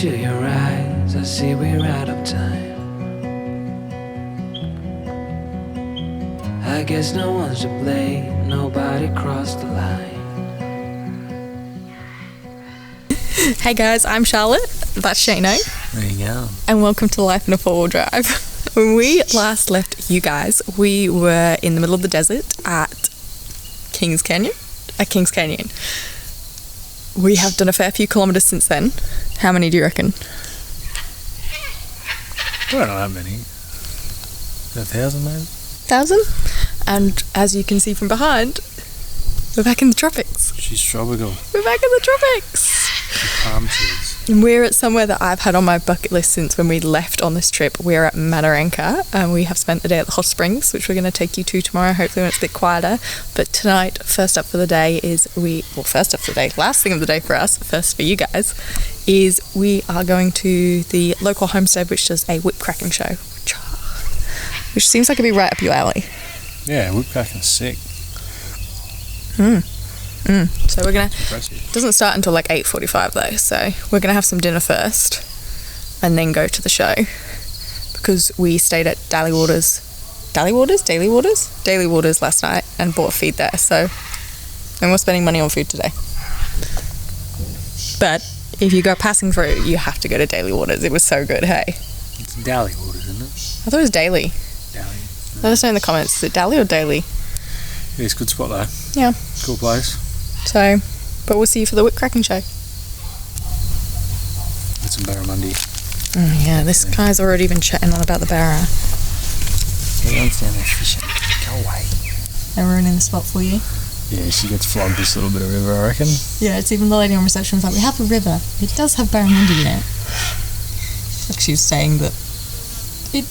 into your eyes, I see we're out of time. I guess no one's to blame, nobody crossed the line. Hey guys, I'm Charlotte, that's Shano. There you go. And welcome to Life in a Four-Wheel Drive. When we last left you guys, we were in the middle of the desert at Kings Canyon. We have done a fair few kilometres since then. How many do you reckon? I don't know how many. 1,000 maybe? 1,000? And as you can see from behind, we're back in the tropics. She's tropical. We're back in the tropics. Palm trees. And we're at somewhere that I've had on my bucket list since when we left on this trip. We're at Mataranka, and we have spent the day at the hot springs, which we're going to take you to tomorrow, hopefully when it's a bit quieter. But tonight, last thing of the day for us, first for you guys, is we are going to the local homestead, which does a whip cracking show, which seems like it'd be right up your alley. Yeah, whip cracking's sick. So we're gonna. Impressive. It doesn't start until like 8:45 though, so we're gonna have some dinner first, and then go to the show, because we stayed at Daily Waters last night and bought feed there. So, and we're spending money on food today. But if you go passing through, you have to go to Daily Waters. It was so good. Hey. It's Daily Waters, isn't it? I thought it was Daily. Daily. Let us know in the comments. Is it Daily or Daily? Yeah, it's a good spot though. Yeah. Cool place. So, but we'll see you for the whip cracking show. Get some barramundi. Oh yeah, this guy's already been chatting on about the barra. Everyone's down there fishing. Go away. They're ruining the spot for you. Yeah, she gets flogged this little bit of river, I reckon. Yeah, it's even the lady on reception was like, we have a river. It does have barramundi in it. Like she was saying that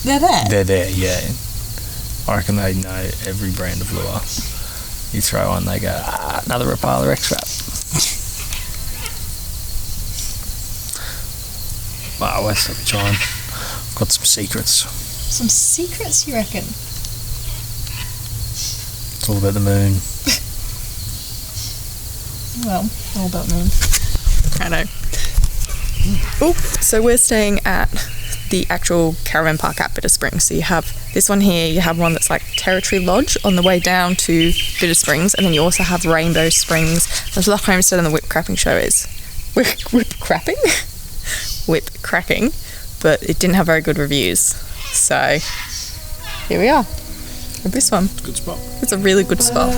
they're there. They're there, yeah. I reckon they know every brand of lure. You throw one, they go, another Rapala X-Wrap. Wow, we're still trying. I've got some secrets. Some secrets, you reckon? It's all about the moon. Well, all about moon. I know. Oh, so we're staying at the actual caravan park at Bitter Springs. So you have this one here, you have one that's like Territory Lodge on the way down to Bitter Springs, and then you also have Rainbow Springs. That's where the homestead and the whip cracking show is. Whip cracking? Whip cracking. But it didn't have very good reviews. So here we are with this one. It's a good spot. It's a really good spot.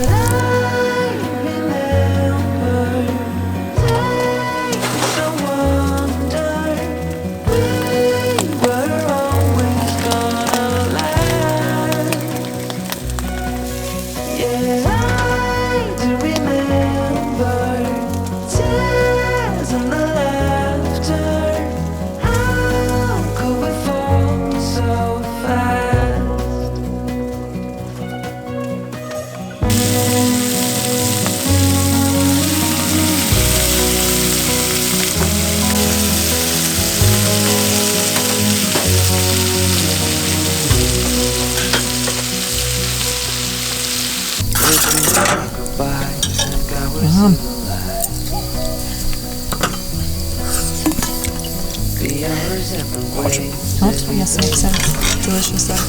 Hot? Yes, it makes sense. Delicious though.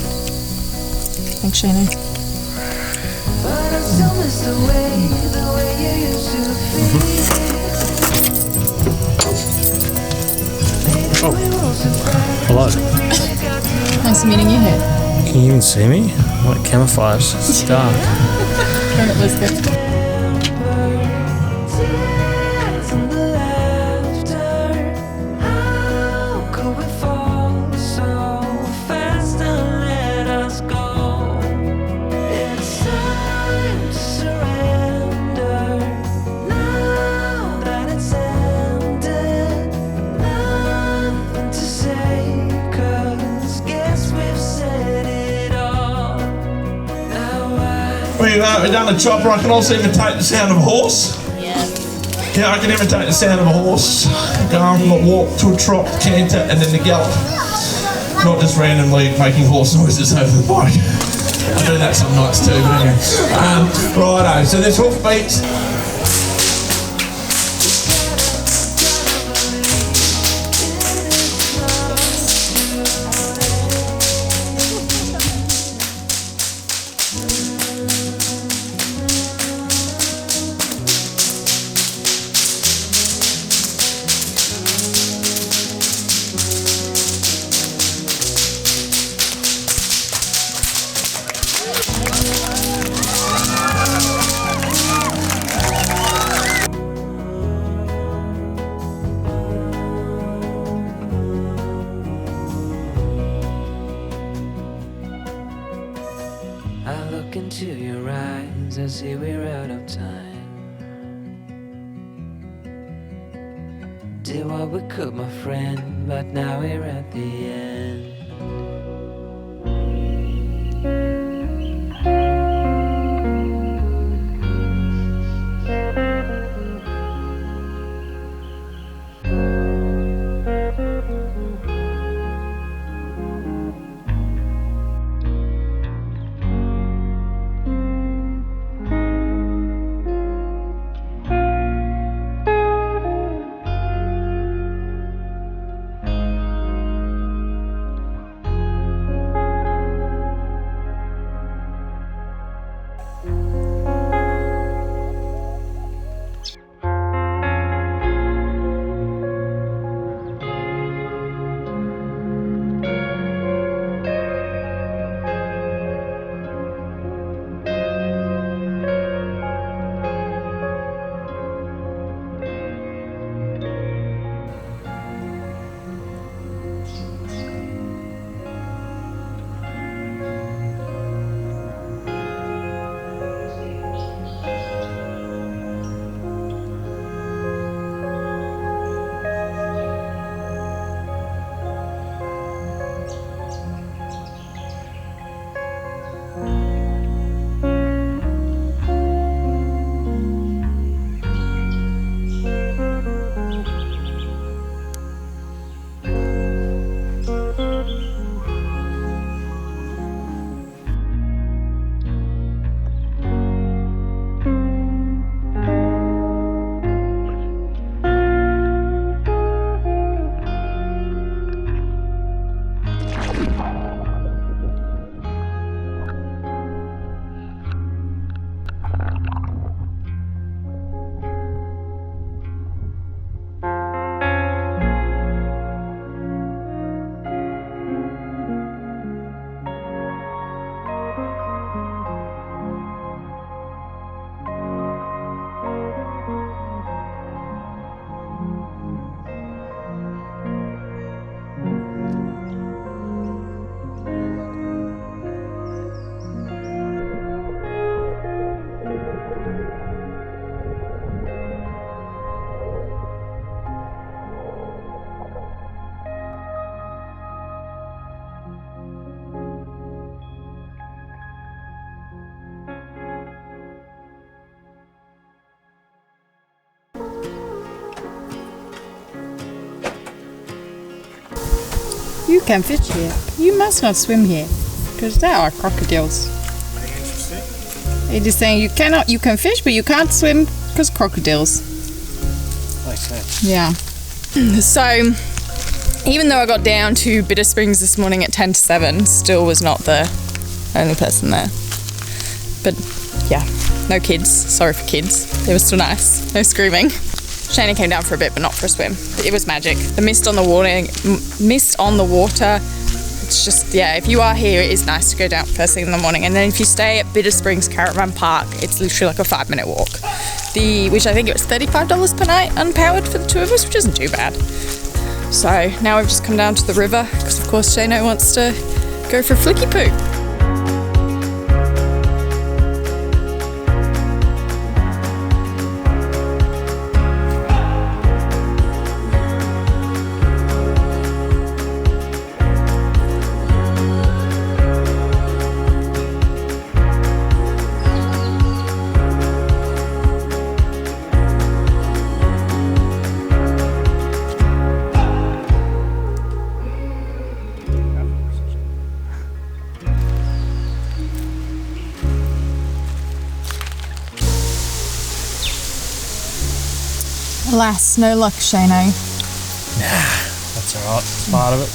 Thanks, Shano. Oh, hello. Nice meeting you here. Can you even see me? I'm like camouflage. It's dark. Alright, let's go. We've done a chopper. I can also imitate the sound of a horse. Yeah, I can imitate the sound of a horse. Go on the walk to a trot, canter, and then the gallop. Not just randomly making horse noises over the bike. I do that some nights too, but anyway. Righto, so there's hoof beats. your eyes, I see we're out of time. Did what we could, my friend, but now we're at the end. You can fish here. You must not swim here, because there are crocodiles. It is saying you can fish, but you can't swim because crocodiles. Makes sense. Yeah. So, even though I got down to Bitter Springs this morning at 10 to 7, still was not the only person there. But yeah, no kids. Sorry for kids. They were still nice. No screaming. Shana came down for a bit, but not for a swim. It was magic. The mist on the water. It's just, yeah, if you are here, it is nice to go down first thing in the morning. And then if you stay at Bitter Springs Caravan Park, it's literally like a 5-minute walk. Which I think it was $35 per night, unpowered for the two of us, which isn't too bad. So now we've just come down to the river, because of course Shano wants to go for a flicky poo. Alas, no luck, Shano. That's alright. It's part of it.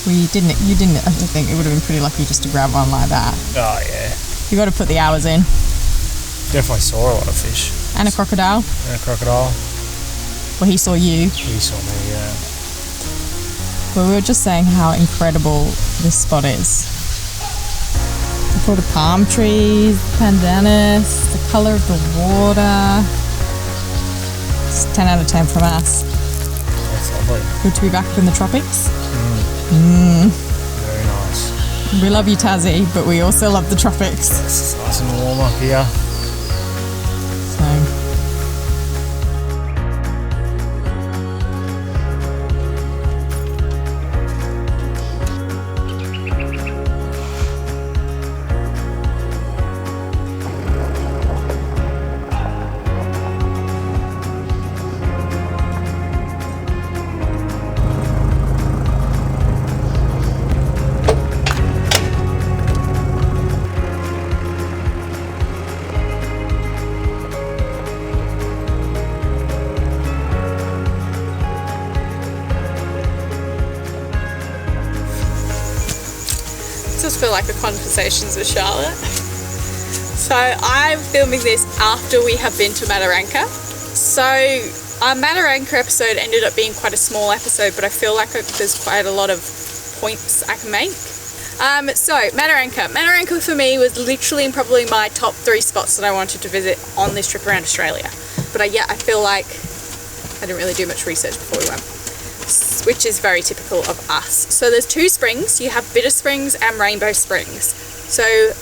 You didn't, I think it would have been pretty lucky just to grab one like that. Oh, yeah. You got to put the hours in. Definitely saw a lot of fish. And a crocodile. And a crocodile. Well, he saw you. He saw me, yeah. Well, we were just saying how incredible this spot is. Look at all the palm trees, the pandanus, the colour of the water. It's 10 out of 10 from us. That's lovely. Good to be back up in the tropics. Very nice. We love you, Tassie, but we also love the tropics. It's nice and warm up here. So. Just feel like a conversations with Charlotte. So I'm filming this after we have been to Mataranka. So our Mataranka episode ended up being quite a small episode, but I feel like there's quite a lot of points I can make. So Mataranka for me was literally in probably my top 3 spots that I wanted to visit on this trip around Australia. But I feel like I didn't really do much research before we went, which is very typical of us. So there's 2 springs. You have Bitter Springs and Rainbow Springs. So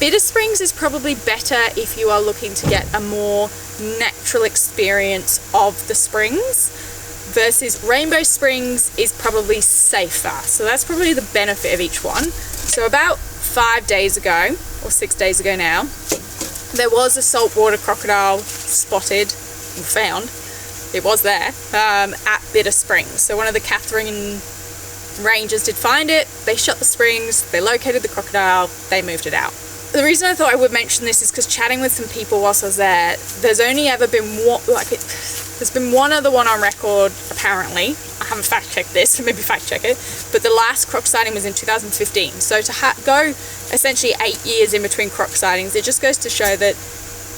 Bitter Springs is probably better if you are looking to get a more natural experience of the springs, versus Rainbow Springs is probably safer. So that's probably the benefit of each one. So about 5 days ago, or 6 days ago now, there was a saltwater crocodile spotted, or found. It was there, at Bitter Springs. So one of the Catherine rangers did find it, they shut the springs, they located the crocodile, they moved it out. The reason I thought I would mention this is because chatting with some people whilst I was there, there's only ever been one, there's been one other one on record, apparently. I haven't fact checked this, so maybe fact check it, but the last croc sighting was in 2015. So to go essentially 8 years in between croc sightings, it just goes to show that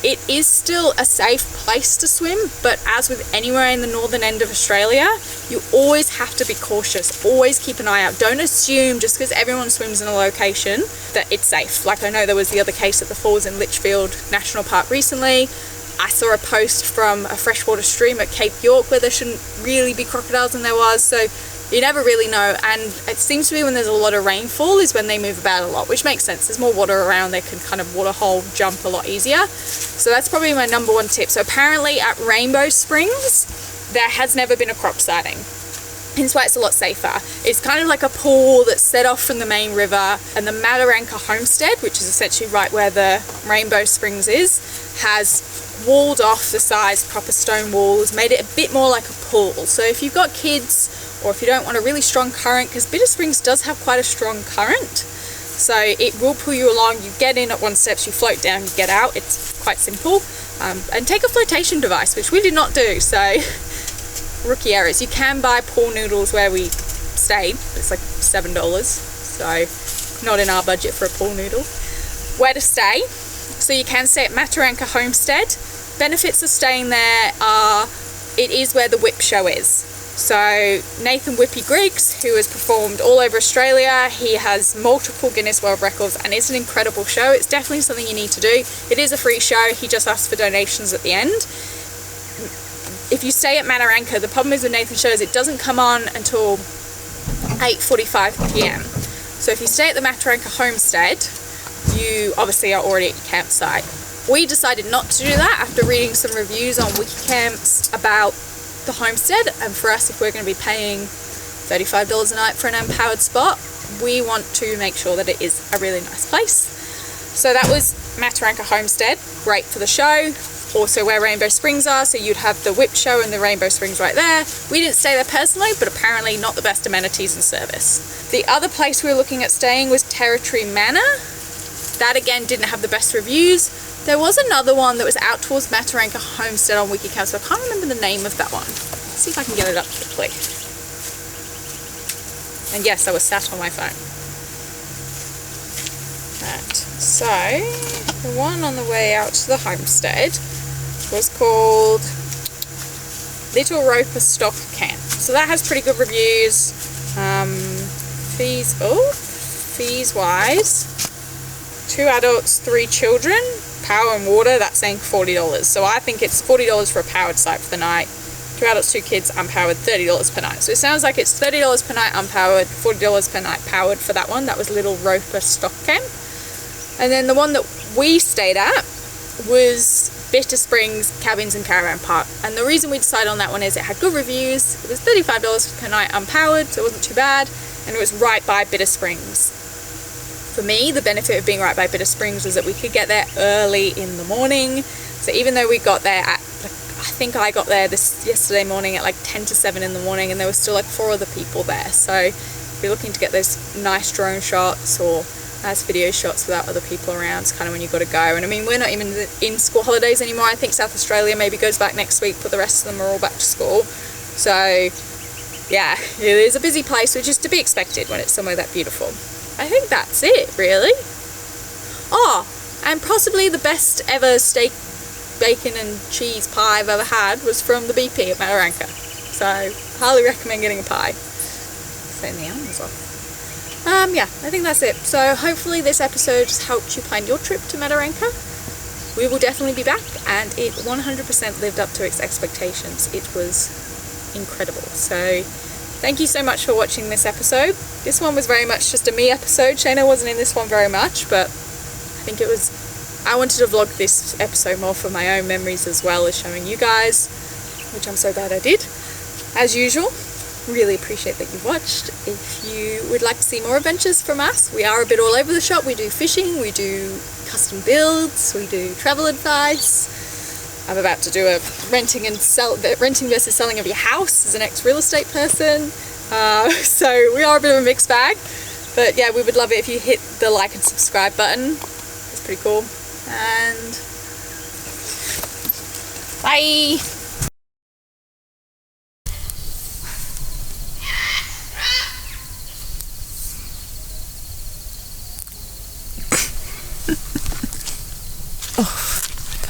it is still a safe place to swim, but as with anywhere in the northern end of Australia, you always have to be cautious. Always keep an eye out. Don't assume just because everyone swims in a location that it's safe. Like I know there was the other case at the falls in Litchfield National Park recently. I saw a post from a freshwater stream at Cape York where there shouldn't really be crocodiles, and there was. So you never really know, and it seems to be when there's a lot of rainfall is when they move about a lot, which makes sense. There's more water around, they can kind of water hole jump a lot easier. So that's probably my number 1 tip. So apparently at Rainbow Springs there has never been a croc sighting, hence why it's a lot safer. It's kind of like a pool that's set off from the main river, and the Mataranka homestead, which is essentially right where the Rainbow Springs is, has walled off the size proper stone walls, made it a bit more like a pool. So if you've got kids, or if you don't want a really strong current, because Bitter Springs does have quite a strong current, so it will pull you along. You get in at 1 step, you float down, you get out. It's quite simple. And take a flotation device, which we did not do, so rookie errors. You can buy pool noodles where we stayed. It's like $7, so not in our budget for a pool noodle. Where to stay? So you can stay at Mataranka Homestead. Benefits of staying there are, it is where the whip show is. So Nathan Whippy Griggs, who has performed all over Australia, he has multiple Guinness World Records, and it's an incredible show. It's definitely something you need to do. It is a free show. He just asks for donations at the end. If you stay at Mataranka, the problem is with Nathan's shows, it doesn't come on until 8:45 p.m. So if you stay at the Mataranka Homestead, you obviously are already at your campsite. We decided not to do that after reading some reviews on Wikicamps about the homestead, and for us, if we're going to be paying $35 a night for an unpowered spot, we want to make sure that it is a really nice place. So that was Mataranka Homestead, great for the show. Also where Rainbow Springs are, so you'd have the whip show and the Rainbow Springs right there. We didn't stay there personally, but apparently not the best amenities and service. The other place we were looking at staying was Territory Manor. That again didn't have the best reviews. There was another one that was out towards Mataranka Homestead on Wikicamp, so I can't remember the name of that one. Let's see if I can get it up quickly. And yes, I was sat on my phone. Right, so the one on the way out to the homestead was called Little Roper Stock Camp. So that has pretty good reviews. Fees wise, 2 adults, 3 children. Power and water, that's saying $40. So I think it's $40 for a powered site for the night, 2 adults, 2 kids, unpowered, $30 per night. So it sounds like it's $30 per night unpowered, $40 per night powered for that one. That was Little Roper Stock Camp. And then the one that we stayed at was Bitter Springs Cabins and Caravan Park. And the reason we decided on that one is it had good reviews. It was $35 per night unpowered, so it wasn't too bad. And it was right by Bitter Springs. For me, the benefit of being right by Bitter Springs was that we could get there early in the morning. So even though we got there at, I think I got there yesterday morning at like 10 to 7 in the morning, and there were still like 4 other people there. So if you're looking to get those nice drone shots or nice video shots without other people around, it's kind of when you got to go. And I mean, we're not even in school holidays anymore. I think South Australia maybe goes back next week, but the rest of them are all back to school. So yeah, it is a busy place, which is to be expected when it's somewhere that beautiful. I think that's it, really. Oh, and possibly the best ever steak, bacon and cheese pie I've ever had was from the BP at Mataranka. So highly recommend getting a pie. Saying the animals off. Yeah, I think that's it. So hopefully this episode has helped you plan your trip to Mataranka. We will definitely be back, and it 100% lived up to its expectations. It was incredible. So thank you so much for watching this episode. This one was very much just a me episode. Shayna wasn't in this one very much, but I think I wanted to vlog this episode more for my own memories as well as showing you guys, which I'm so glad I did. As usual, really appreciate that you watched. If you would like to see more adventures from us, we are a bit all over the shop. We do fishing, we do custom builds, we do travel advice. I'm about to do a renting versus selling of your house as an ex-real estate person. So we are a bit of a mixed bag. But yeah, we would love it if you hit the like and subscribe button. It's pretty cool. And bye!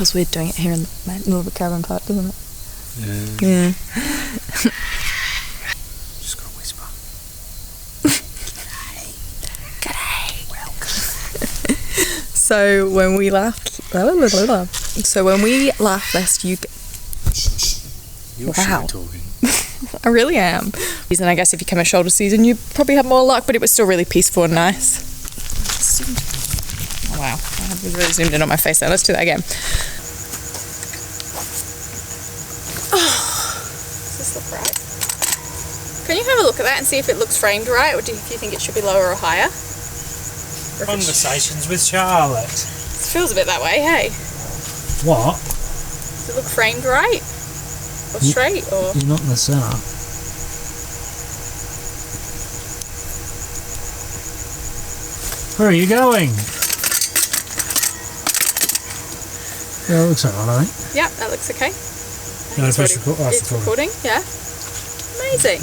Feels weird doing it here in the middle of a caravan park, doesn't it? Yeah. Just gotta whisper. G'day. Welcome. So when we laugh lest you... You're Wow. talking. I really am. And I guess if you come a shoulder season, you probably have more luck, but it was still really peaceful and nice. Oh, wow, I really zoomed in on my face there. Let's do that again. Does this look right? Can you have a look at that and see if it looks framed right, or do you think it should be lower or higher? Conversations with Charlotte. It feels a bit that way, hey? What? Does it look framed right? Or straight, or...? You're not in the centre. Where are you going? Yeah, it looks alright, I think. Yeah, that looks okay. No, It's it's recording, yeah. Amazing.